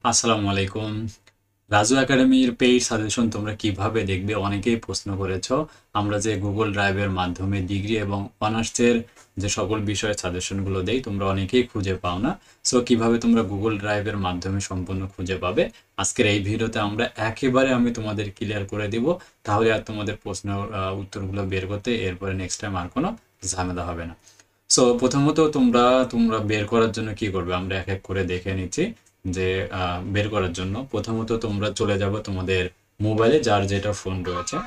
আসসালামু আলাইকুম। রাজু একাডেমির পেইড সাজেশন তোমরা কিভাবে দেখবে অনেকেই প্রশ্ন করেছো। আমরা যে গুগল ড্রাইভের মাধ্যমে ডিগ্রি এবং অনার্সের যে সকল বিষয়ের সাজেশনগুলো দেই তোমরা অনেকেই খুঁজে পাও না। সো কিভাবে তোমরা গুগল ড্রাইভের মাধ্যমে সম্পূর্ণ খুঁজে পাবে, আজকের এই ভিডিওতে আমরা একেবারে আমি তোমাদের ক্লিয়ার করে দিব। তাহলে আর তোমাদের প্রশ্নের উত্তরগুলো বের করতে এরপরে নেক্সট টাইম আর কোনো ঝামেলা হবে না। সো প্রথমত তোমরা তোমরা বের করার জন্য কি করবে আমরা এক এক করে দেখে নিচ্ছি। যে বের করার জন্য প্রথমত তোমরা চলে যাবে তোমাদের মোবাইলে, যার যেটা ফোন রয়েছে।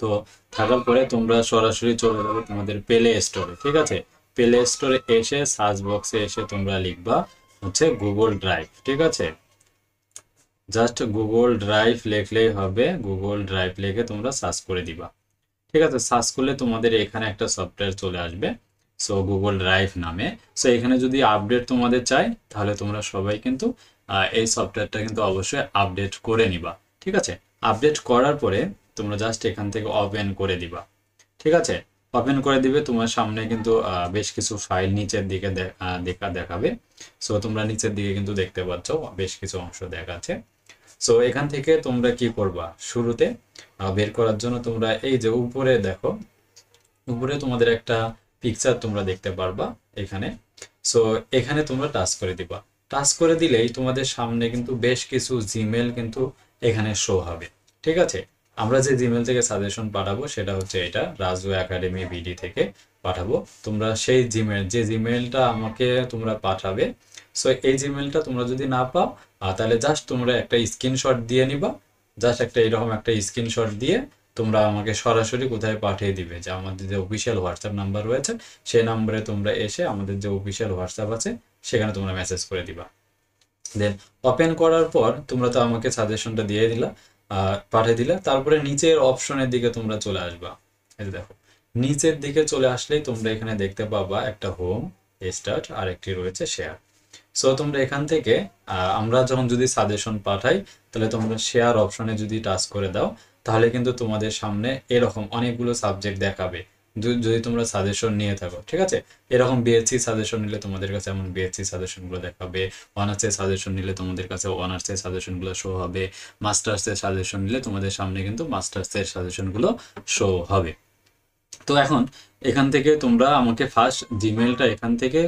তো থাকার পরে তোমরা সরাসরি চলে যাবে তোমাদের প্লে স্টোরে, ঠিক আছে। প্লে স্টোরে এসে সার্চ বক্সে এসে তোমরা লিখবা হচ্ছে গুগল ড্রাইভ, ঠিক আছে। জাস্ট গুগল ড্রাইভ লিখলেই হবে, গুগল ড্রাইভ লিখে তোমরা সার্চ করে দিবা, ঠিক আছে। সার্চ করলে তোমাদের এখানে একটা সফটওয়্যার চলে আসবে, সো গুগল ড্রাইভ নামে। সো এখানে যদি আপডেট তোমাদের চাই তাহলে তোমরা সবাই কিন্তু এই সফটওয়্যারটা কিন্তু অবশ্যই আপডেট করে নিবা, ঠিক আছে। আপডেট করার পরে তোমরা জাস্ট এখান থেকে ওপেন করে দিবা, ঠিক আছে। ওপেন করে দিবে, তোমার সামনে কিন্তু বেশ কিছু ফাইল নিচের দিকে দেখাবে। সো তোমরা নিচের দিকে কিন্তু দেখতে পাচ্ছ বেশ কিছু অংশ দেখাচ্ছে। সো এখান থেকে তোমরা কি করবা, শুরুতে বের করার জন্য তোমরা এই যে উপরে দেখো, উপরে তোমাদের একটা পিকচার তোমরা দেখতে পারবা এখানে। সো এখানে তোমরা টাচ করে দিবা। টাচ করে দিলেই তোমাদের সামনে কিন্তু বেশ কিছু জিমেল কিন্তু এখানে শো হবে, ঠিক আছে। আমরা যে জিমেল থেকে সাজেশন পাঠাবো সেটা হচ্ছে এটা রাজু একাডেমি বিডি থেকে পাঠাবো। তোমরা সেই জিমেল, যে জিমেলটা আমাকে তোমরা পাঠাবে, সো এই জিমেলটা তোমরা যদি না পাও তাহলে জাস্ট তোমরা একটা স্ক্রিনশট দিয়ে নিবা। জাস্ট একটা এরকম একটা স্ক্রিনশট দিয়ে তোমরা আমাকে সরাসরি কোথায় পাঠিয়ে দিবে, যে আমাদের যে অফিসিয়াল হোয়াটসঅ্যাপ নাম্বার রয়েছে সেই নাম্বারে তোমরা এসে আমাদের যে অফিসিয়াল হোয়াটসঅ্যাপ আছে সেখানে তোমরা মেসেজ করে দিবা। দেন ওপেন করার পর তোমরা তো আমাকে সাজেশনটা দিয়ে দিলা, পাঠিয়ে দিলা। তারপরে নিচের অপশনের দিকে তোমরা চলে আসবা। এই যে দেখো, নিচের দিকে চলে আসলেই তোমরা এখানে দেখতে পাবা একটা হোম, স্টার্ট আর একটি রয়েছে শেয়ার। সো তোমরা এখান থেকে আমরা যখন যদি সাজেশন পাঠাই তাহলে তোমরা শেয়ার অপশনে যদি টাচ করে দাও তাহলে কিন্তু তোমাদের সামনে এরকম অনেকগুলো সাবজেক্ট দেখাবে। যদি তোমরা সাজেশন নিয়ে থাকো, ঠিক আছে। এরকম বিএসসি সাজেশন নিলে তোমাদের কাছে এমন বিএসসি সাজেশনগুলো দেখাবে, অনার্সের সাজেশন নিলে তোমাদের কাছে অনার্সের সাজেশনগুলো শো হবে, মাস্টার্সের সাজেশন নিলে তোমাদের সামনে কিন্তু মাস্টার্সের সাজেশনগুলো শো হবে। তো এখন এখান থেকে তোমরা আমাকে ফার্স্ট জিমেলটা এখান থেকে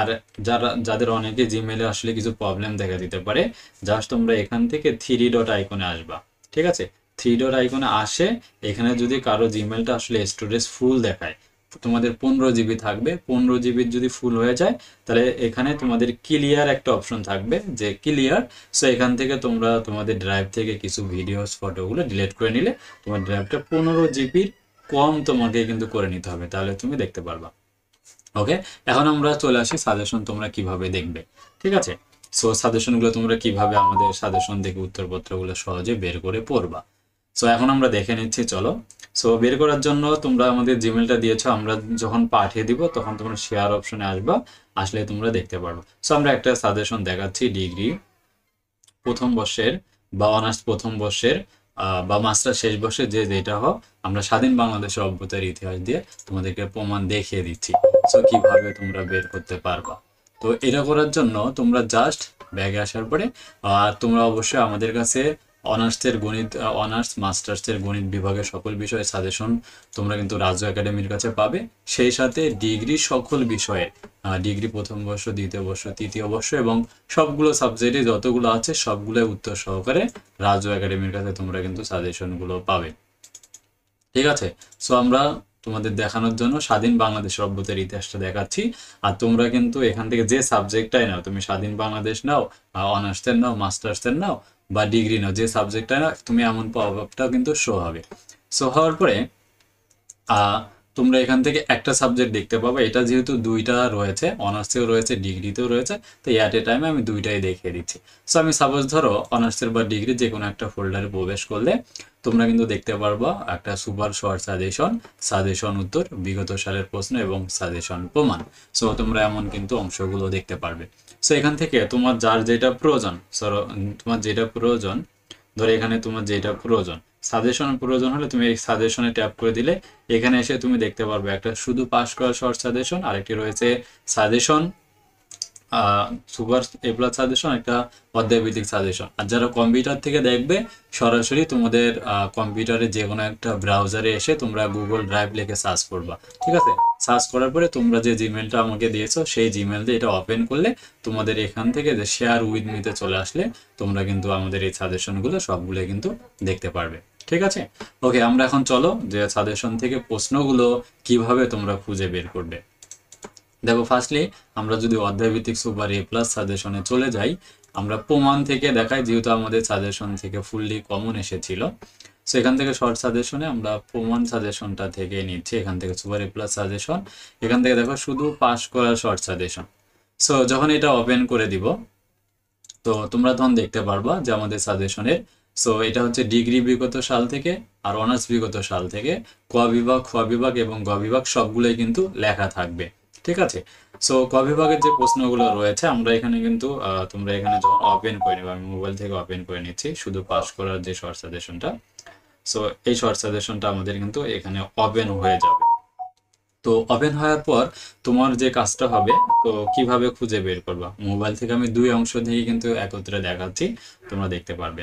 আর যাদের অনেকে জিমেলে আসলে কিছু প্রবলেম দেখা দিতে পারে, জাস্ট তোমরা এখান থেকে থ্রি ডট আইকনে আসবা, ঠিক আছে। থ্রি ডট আইকনে আসে এখানে যদি কারো জিমেলটা আসলে স্টোরেজ ফুল দেখায়, তোমাদের 15 জিবি থাকবে, 15 জিবির যদি ফুল হয়ে যায় তাহলে এখানে তোমাদের ক্লিয়ার একটা অপশন থাকবে যে ক্লিয়ার। সো এখান থেকে তোমরা তোমাদের ড্রাইভ থেকে কিছু ভিডিওস ফটোগুলো ডিলিট করে নিলে তোমার ড্রাইভটা 15 জিবির কম তোমাকে কিন্তু করে নিতে হবে, তাহলে তুমি দেখতে পারবা। ওকে, এখন আমরা চলে আসি সাজেশন তোমরা কিভাবে দেখবে, ঠিক আছে। সো সাজেশনগুলো তোমরা কিভাবে আমাদের সাজেশন দেখে উত্তরপত্রগুলো সহজে বের করে পড়বা। সো এখন আমরা দেখে নিচ্ছি, চলো। সো বের করার জন্য তোমরা আমাদের জিমেলটা দিয়েছো, আমরা যখন পাঠিয়ে দিব তখন তোমরা শেয়ার অপশনে আসবা, আসলে তোমরা দেখতে পারবো। সো আমরা একটা সাজেশন দেখাচ্ছি ডিগ্রি প্রথম বর্ষের বা অনার্স প্রথম বর্ষের বা মাস্টার শেষ বর্ষে যে যেটা হোক, আমরা স্বাধীন বাংলাদেশের অভ্যুদয়ের ইতিহাস দিয়ে তোমাদেরকে প্রমাণ দেখিয়ে দিচ্ছি। সো কিভাবে তোমরা বের করতে পারবা। তো এটা করার জন্য তোমরা জাস্ট ব্যাগে আসার পরে তোমরা অবশ্যই আমাদের কাছে অনার্সের গণিত, অনার্স মাস্টার্সের গণিত বিভাগের সকল বিষয়ের সাজেশন তোমরা কিন্তু রাজু একাডেমির কাছে পাবে। সেই সাথে ডিগ্রি সকল বিষয়ে, ডিগ্রি প্রথম বর্ষ, দ্বিতীয় বর্ষ, তৃতীয় বর্ষ এবং সবগুলো সাবজেক্টে যতগুলো আছে সবগুলো উত্তর সহকারে রাজু একাডেমির কাছে তোমরা কিন্তু সাজেশনগুলো পাবে, ঠিক আছে। সো আমরা তোমাদের দেখানোর জন্য স্বাধীন বাংলাদেশের অভ্যুদয়ের ইতিহাসটা দেখাচ্ছি। আর তোমরা কিন্তু এখান থেকে যে সাবজেক্টটাই নাও, তুমি স্বাধীন বাংলাদেশ নাও, অনার্সের নাও, মাস্টার্সের নাও বা ডিগ্রি নাও, যে সাবজেক্টটাই নাও তুমি এমন প্রভাবটাও কিন্তু শো হবে। শো হওয়ার পরে তোমরা এখান থেকে একটা সাবজেক্ট দেখতে পাবে। এটা যেহেতু দুইটা রয়েছে, অনার্সেও রয়েছে ডিগ্রিতেও রয়েছে, তো অ্যাট এ টাইমে আমি দুইটাই দেখিয়ে দিচ্ছি। সো আমি সাপোজ ধরো অনার্সের বা ডিগ্রি যে কোনো একটা ফোল্ডারে প্রবেশ করলে তোমরা কিন্তু দেখতে পারবা একটা সুপার শর্ট সাজেশন, সাজেশন উত্তর, বিগত সালের প্রশ্ন এবং সাজেশন প্রমাণ। সো তোমরা এমন কিন্তু অংশগুলো দেখতে পারবে। সো এখান থেকে তোমার যার যেটা প্রয়োজন, তোমার যেটা প্রয়োজন, ধরো এখানে তোমার যেটা প্রয়োজন, সাজেশন প্রয়োজন হলে তুমি এই সাজেশনে ট্যাপ করে দিলে এখানে এসে তুমি দেখতে পারবে একটা শুধু পাস করা শর্ট সাজেশন, আরেকটি রয়েছে suggestion super A plus suggestion, একটা অধ্যায়ভিত্তিক সাজেশন। আর যারা কম্পিউটার থেকে দেখবে সরাসরি তোমাদের কম্পিউটারে যে কোনো একটা ব্রাউজারে এসে তোমরা গুগল ড্রাইভ লিখে সার্চ করবা, ঠিক আছে? সার্চ করার পরে তোমরা যে জিমেলটা আমাকে দিয়েছো সেই জিমেল দিয়ে এটা ওপেন করলে তোমাদের এখান থেকে যে শেয়ার উইথ মিতে চলে আসলে তোমরা কিন্তু আমাদের এই সাজেশনগুলো সবগুলো কিন্তু দেখতে পারবে, ঠিক আছে? ওকে, আমরা এখন চলো যে সাজেশন থেকে প্রশ্নগুলো কিভাবে তোমরা খুঁজে বের করবে। দেখো, ফার্স্টলি আমরা যদি অধ্যায়ভিত্তিক সুপার এ প্লাস সাজেশনে চলে যাই, আমরা প্রমাণ থেকে দেখাই, যেহেতু আমাদের সাজেশন থেকে ফুললি কমন এসেছিল। সো এখান থেকে শর্ট সাজেশনে আমরা প্রমাণ সাজেশনটা থেকে নিচ্ছি, এখান থেকে সুপার এ প্লাস সাজেশন। এখান থেকে দেখো শুধু পাস করার শর্ট সাজেশন। সো যখন এটা ওপেন করে দিব, তো তোমরা তখন দেখতে পারবা যে আমাদের সাজেশনের, সো এটা হচ্ছে ডিগ্রি বিগত সাল থেকে আর অনার্স বিগত সাল থেকে ক বিভাগ, খ বিভাগ এবং গ বিভাগ সবগুলোই কিন্তু লেখা থাকবে, ঠিক আছে? সো ক বিভাগের যে প্রশ্নগুলো রয়েছে আমরা এখানে কিন্তু তোমরা এখানে যখন ওপেন করে নেবে, আমি মোবাইল থেকে ওপেন করে নিচ্ছি শুধু পাস করার যে শর্ট সাজেশনটা। সো এই শর্ট সাজেশনটা আমাদের কিন্তু এখানে ওপেন হয়ে যাবে। তো ওপেন হওয়ার পর তোমার যে কাজটা হবে, তো কিভাবে খুঁজে বের করবা, মোবাইল থেকে আমি দুই অংশ থেকে কিন্তু একত্রে দেখাচ্ছি, তোমরা দেখতে পারবে।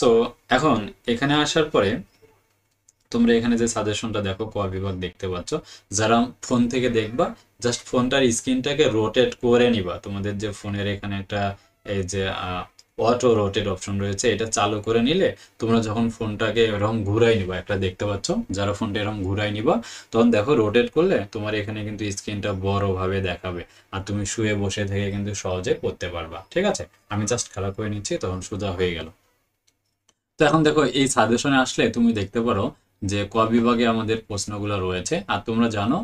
সো এখন এখানে আসার পরে তোমরা এখানে যে সাজেশনটা দেখো ক বিভাগ দেখতে পাচ্ছ, যারা ফোন থেকে দেখবা জাস্ট ফোনটার স্ক্রিনটাকে রোটেট করে নিবা। তোমাদের যে ফোনের এখানে একটা এই যে অটো রোটেট অপশন রয়েছে, এটা চালু করে নিলে তোমরা যখন ফোনটাকে এরকম ঘুরাই নিবা, একটা দেখতে পাচ্ছ যারা ফোনটা এরকম ঘুরাই নিবা, তখন দেখো রোটেট করলে তোমার এখানে কিন্তু স্ক্রিনটা বড় ভাবে দেখাবে আর তুমি শুয়ে বসে থেকে কিন্তু সহজে করতে পারবা, ঠিক আছে? আমি জাস্ট খেলা করে নিচ্ছি, তখন সোজা হয়ে গেল। তো এখন দেখো এই সাজেশনে আসলে তুমি দেখতে পারো যে ক বিভাগে আমাদের প্রশ্নগুলো রয়েছে। আর তোমরা জানো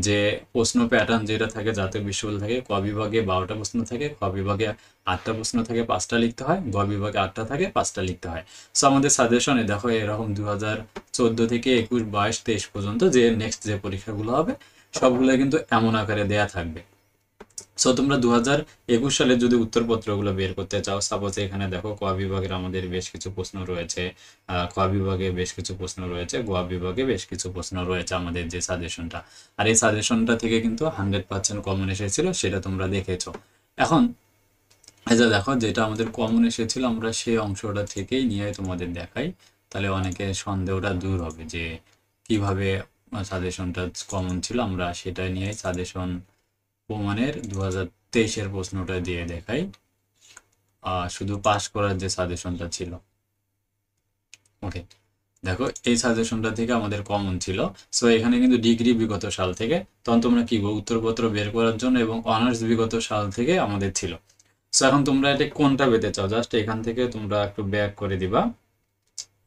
যে প্রশ্ন প্যাটার্ন যেটা থাকে জাতীয় বিশ্ববিদ্যালয় থাকে, ক বিভাগে 12টা প্রশ্ন থাকে, খ বিভাগে 8টা প্রশ্ন থাকে, 5টা লিখতে হয়, গ বিভাগে 8টা থাকে, 5টা লিখতে হয়। সো আমাদের সাজেশনে দেখো এরকম 2014 থেকে 21, 22, 23 পর্যন্ত যে নেক্সট যে পরীক্ষাগুলো হবে সবগুলো কিন্তু এমন আকারে দেয়া থাকবে। সো তোমরা 2021 সালে যদি উত্তরপত্রগুলো বের করতে চাও, সাপোজ এখানে দেখো ক বিভাগের আমাদের বেশ কিছু প্রশ্ন রয়েছে, খ বিভাগে বেশ কিছু প্রশ্ন রয়েছে, গ বিভাগে বেশ কিছু প্রশ্ন রয়েছে আমাদের যে সাজেশনটা। আর এই সাজেশনটা থেকে কিন্তু 100% কমন এসেছিল, সেটা তোমরা দেখেছো। এখন এই যে দেখো যেটা আমাদের কমন এসেছিল আমরা সেই অংশটা থেকেই নিয়ে তোমাদের দেখাই, তাহলে অনেকের সন্দেহটা দূর হবে যে কিভাবে সাজেশনটা কমন ছিল। আমরা সেটা নিয়ে সাজেশন প্রমাণের 2023-এর প্রশ্নটা দিয়ে দেখাই, শুধু পাস করার যে সাজেশনটা ছিল। ওকে, দেখো এই সাজেশনটা থেকে আমাদের কমন ছিল। সো এখানে কিন্তু ডিগ্রি বিগত সাল থেকে, তখন তোমরা কি উত্তরপত্র বের করার জন্য, এবং অনার্স বিগত সাল থেকে আমাদের ছিল। সো এখন তোমরা এটা কোনটা পেতে চাও, জাস্ট এখান থেকে তোমরা একটু ব্যাক করে দিবা।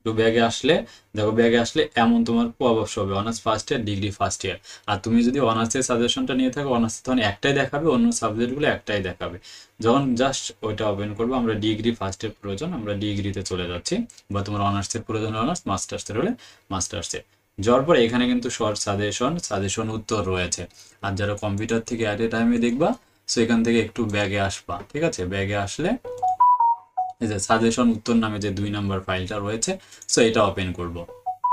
তো ব্যাগে আসলে দেখো, ব্যাগে আসলে এমন তোমার অবশ্য হবে honours first year, degree first year. আর তুমি যদি অনার্সের সাজেশনটা নিয়ে থাকো, অনার্স তখন একটাই দেখাবে, অন্য সাবজেক্টগুলো একটাই দেখাবে। যখন জাস্ট ওইটা ওপেন করবো, আমরা ডিগ্রি ফার্স্টের প্রয়োজন আমরা ডিগ্রিতে চলে যাচ্ছি, বা তোমার অনার্সের প্রয়োজন অনার্স, মাস্টার্সের হলে মাস্টার্সে যাওয়ার পরে এখানে কিন্তু শর্ট সাজেশন উত্তর রয়েছে। আর যারা কম্পিউটার থেকে অ্যাট এ টাইমে দেখবা, সো এখান থেকে একটু ব্যাগে আসবা, ঠিক আছে? ব্যাগে আসলে এই যে সাজেশন উত্তর নামে যে 2 নাম্বার ফাইলটা রয়েছে, সো এটা ওপেন করব,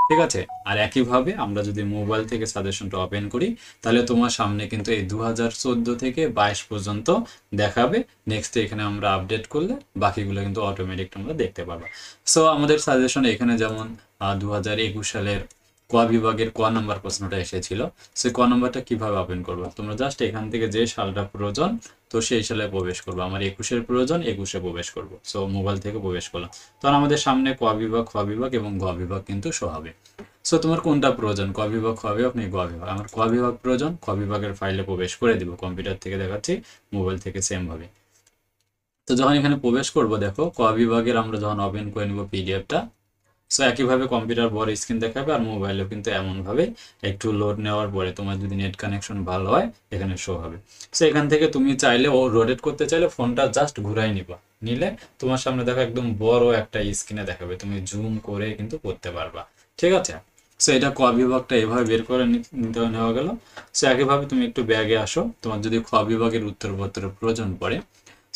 ঠিক আছে? আর একইভাবে আমরা যদি মোবাইল থেকে সাজেশনটা ওপেন করি, তাহলে তোমার সামনে কিন্তু এই 2014 থেকে 22 পর্যন্ত দেখাবে। নেক্সট এখানে আমরা আপডেট করলে বাকিগুলো কিন্তু অটোমেটিক তোমরা দেখতে পারবা। সো আমাদের সাজেশন এখানে যেমন 2021 সালের ক বিভাগের ক নাম্বার প্রশ্নটা এসেছিল, সে ক নাম্বারটা কিভাবে ওপেন করবো, তোমরা জাস্ট এখান থেকে যে সালটা প্রয়োজন তো সেই সালে প্রবেশ করবো। আমার 21-এর প্রয়োজন, 21-এ প্রবেশ করবো। সো মোবাইল থেকে প্রবেশ করলাম, তখন আমাদের সামনে ক বিভাগ, খ বিভাগ এবং গ বিভাগ কিন্তু শো হবে। সো তোমার কোনটা প্রয়োজন, ক বিভাগ, খ বিভাগ নাকি গ বিভাগ? আমার ক বিভাগ প্রয়োজন, খ বিভাগের ফাইলে প্রবেশ করে দিব। কম্পিউটার থেকে দেখাচ্ছি, মোবাইল থেকে সেম ভাবে। তো যখন এখানে প্রবেশ করব, দেখো ক বিভাগের আমরা যখন ওপেন করে নিব পিডিএফটা, সো একইভাবে কম্পিউটার বড় স্ক্রিন দেখাবে, আর মোবাইলেও কিন্তু এমনভাবে একটু লোড নেওয়ার পরে তোমার যদি নেট কানেকশন ভালো হয় এখানে শো হবে। সো এখান থেকে তুমি চাইলে রোটেট করতে চাইলে ফোনটা জাস্ট ঘুরাই নিবা, নিলে তোমার সামনে দেখো একদম বড় একটা স্ক্রিনে দেখাবে, তুমি জুম করে কিন্তু করতে পারবা, ঠিক আছে? সো এটা ক বিভাগটা এভাবে বের করে নিতে নেওয়া গেল। সো একইভাবে তুমি একটু ব্যাগে আসো, তোমার যদি খ বিভাগের উত্তরপত্রের প্রয়োজন পড়ে,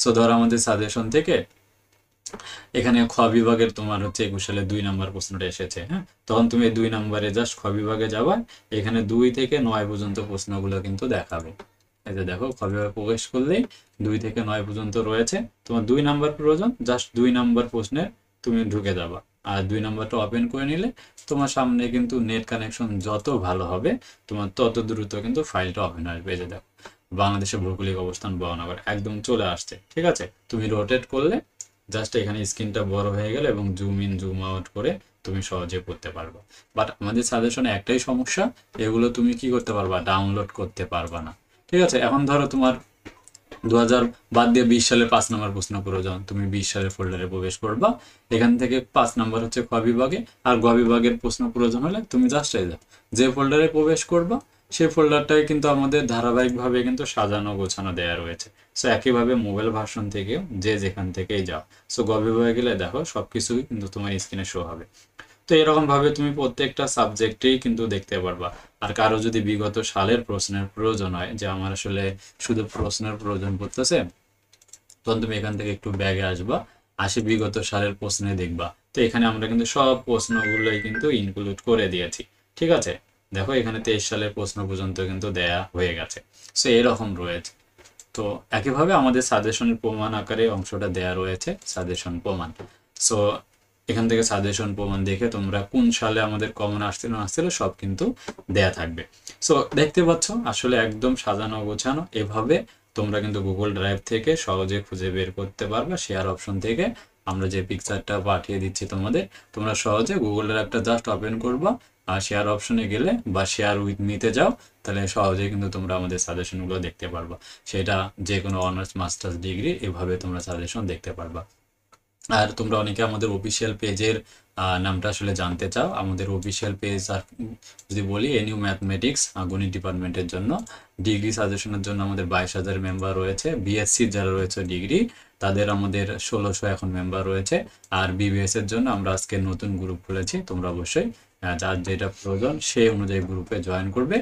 সো ধরো আমাদের সাজেশন থেকে এখানে খ বিভাগের তোমার হচ্ছে 21 সালে 2 নাম্বার প্রশ্নটা এসেছে, হ্যাঁ? তখন তুমি 2 নাম্বারে জাস্ট খ বিভাগে যাবা, এখানে 2 থেকে 9 পর্যন্ত প্রশ্নগুলো কিন্তু দেখাবে, এই যে দেখো কবিভাবে প্রবেশ করলেই 2 থেকে 9 পর্যন্ত রয়েছে। তোমার 2 নাম্বার প্রয়োজন, জাস্ট 2 নাম্বার প্রশ্নে তুমি ঢুকে যাবা। আর 2 নাম্বারটা ওপেন করে নিলে তোমার সামনে কিন্তু নেট কানেকশন যত ভালো হবে তোমার তত দ্রুত কিন্তু ফাইলটা ওপেন আসবে। এই যে দেখো বাংলাদেশের ভৌগোলিক অবস্থান বর্ণনা একদম চলে আসছে। ঠিক আছে, তুমি রোটেট করলে জাস্ট এখানে স্ক্রিনটা বড় হয়ে গেল এবং জুম ইন জুম আউট করে তুমি সহজে করতে পারবে। বাট আমাদের সাজেশনে একটাই সমস্যা, এগুলো তুমি কি করতে পারবা, ডাউনলোড করতে পারবা না। ঠিক আছে, এখন ধরো তোমার 2000 বাদ দিয়ে 20 সালের 5 নম্বর প্রশ্ন প্রয়োজন, তুমি 20 সালের ফোল্ডারে প্রবেশ করবা। এখান থেকে 5 নম্বর হচ্ছে ক বিভাগে, আর গ বিভাগের প্রশ্ন প্রয়োজন হলে তুমি জাস্ট এই যে ফোল্ডারে প্রবেশ করবা সেই ফোল্ডারটাই কিন্তু আমাদের ধারাবাহিকভাবে কিন্তু সাজানো গোছানো দেওয়া রয়েছে। সো একইভাবে মোবাইল ভার্সন থেকেও যে যেখান থেকেই যাও, সো গ বিভাগে গেলে দেখো সবকিছুই কিন্তু তোমার স্ক্রিনে শো হবে। তো এরকম ভাবে তুমি প্রত্যেকটা সাবজেক্টেই কিন্তু দেখতে পারবা। আর কারো যদি বিগত সালের প্রশ্নের প্রয়োজন হয়, যে আমার আসলে শুধু প্রশ্নের প্রয়োজন পড়তেছে, তখন তুমি এখান থেকে একটু ব্যাগে আসবা, আসে বিগত সালের প্রশ্নে দেখবা। তো এখানে আমরা কিন্তু সব প্রশ্নগুলোই কিন্তু ইনক্লুড করে দিয়েছি। ঠিক আছে, দেখো এখানে 23 সালের প্রশ্ন পর্যন্ত কিন্তু দেয়া হয়ে গেছে। সো এরকম রয়েছে। তো একইভাবে আমাদের সাজেশনের প্রমাণ আকারে অংশটা দেয়া রয়েছে, সাজেশন প্রমাণ। সো এখান থেকে সাজেশন প্রমাণ দেখে তোমরা কোন সালে আমাদের কমন আসছিল না আসছিল সব কিন্তু দেয়া থাকবে। সো দেখতে পাচ্ছ আসলে একদম সাজানো গোছানো। এভাবে তোমরা কিন্তু গুগল ড্রাইভ থেকে সহজে খুঁজে বের করতে পারবে। শেয়ার অপশন থেকে আমরা যে পিকচারটা পাঠিয়ে দিচ্ছি তোমাদের, তোমরা সহজে গুগল ড্রাইভটা জাস্ট ওপেন করবা, আর শেয়ার অপশনে গেলে বা শেয়ার উইথ মিতে যাও, তাহলে সহজেই কিন্তু তোমরা আমাদের সাজেশনগুলো দেখতে পারবা। সেটা যে কোনো অনার্স মাস্টার্স ডিগ্রি এভাবে তোমরা সাজেশন দেখতে পারবা। আর তোমরা অনেকে আমাদের অফিসিয়াল পেজের নামটা আসলে জানতে চাও। আমাদের অফিসিয়াল পেজ আর যদি বলি এনইউ ম্যাথমেটিক্স গণিত ডিপার্টমেন্টের জন্য, ডিগ্রি সাজেশনের জন্য আমাদের 22,000 মেম্বার রয়েছে। বিএসসি যারা রয়েছে ডিগ্রি, তাদের আমাদের 1600 এখন মেম্বার রয়েছে। আর বিবিএস এর জন্য আমরা আজকে নতুন গ্রুপ খুলেছি, তোমরা অবশ্যই যার যেটা প্রয়োজন সেই অনুযায়ী গ্রুপে জয়েন করবে।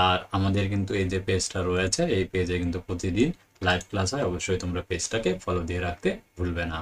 আর আমাদের কিন্তু এই যে পেজটা রয়েছে, এই পেজে কিন্তু প্রতিদিন লাইভ ক্লাস হয়, অবশ্যই তোমরা পেজটাকে ফলো দিয়ে রাখতে ভুলবে না।